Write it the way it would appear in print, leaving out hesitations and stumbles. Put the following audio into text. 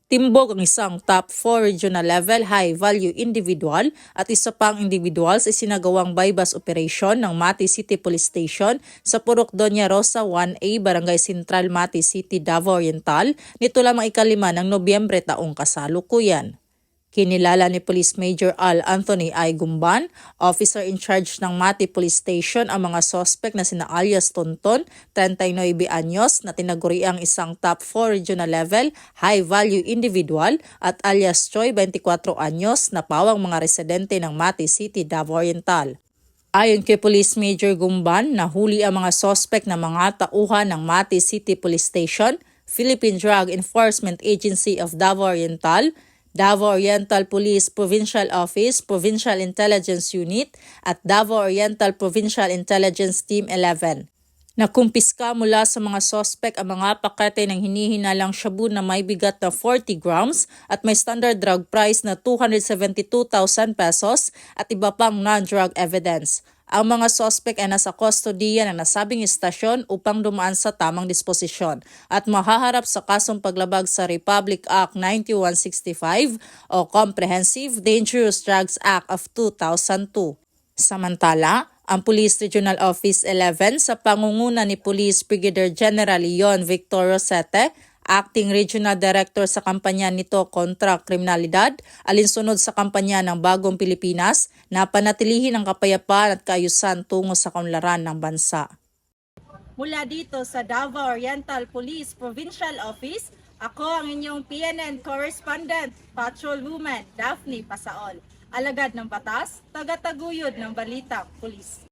Timbog ang isang top 4 regional level high-value individual at isa pang individual sa isinagawang bypass operation ng Mati City Police Station sa Purok Doña Rosa 1A, Barangay Central, Mati City, Davao Oriental nito lamang ika-5 ng Nobyembre taong kasalukuyan. Kinilala ni Police Major Al Anthony I. Gumban, officer in charge ng Mati Police Station, ang mga sospek na sina alias Tonton, 39 anyos, na tinaguriang isang top 4 regional level high-value individual, at alias Choi, 24 anyos, na pawang mga residente ng Mati City, Davao Oriental. Ayon kay Police Major Gumban, nahuli ang mga sospek na mga tauhan ng Mati City Police Station, Philippine Drug Enforcement Agency of Davao Oriental, Davao Oriental Police Provincial Office, Provincial Intelligence Unit at Davao Oriental Provincial Intelligence Team 11. Nakumpiska mula sa mga sospek ang mga pakete ng hinihinalang shabu na may bigat na 40 grams at may standard drug price na 272,000 pesos at iba pang non-drug evidence. Ang mga sospek ay nasa kustodiya ng nasabing istasyon upang dumaan sa tamang disposisyon at mahaharap sa kasong paglabag sa Republic Act 9165 o Comprehensive Dangerous Drugs Act of 2002. Samantala, ang Police Regional Office 11 sa pangunguna ni Police Brigadier General Leon Victor Rosete, Acting Regional Director sa kampanya nito kontra kriminalidad, alinsunod sa kampanya ng Bagong Pilipinas, na panatilihin ang kapayapaan at kaayusan tungo sa kaunlaran ng bansa. Mula dito sa Davao Oriental Police Provincial Office, ako ang inyong PNN Correspondent, Patrolwoman Daphne Pasaol, alagad ng batas, tagataguyod ng balitang pulis.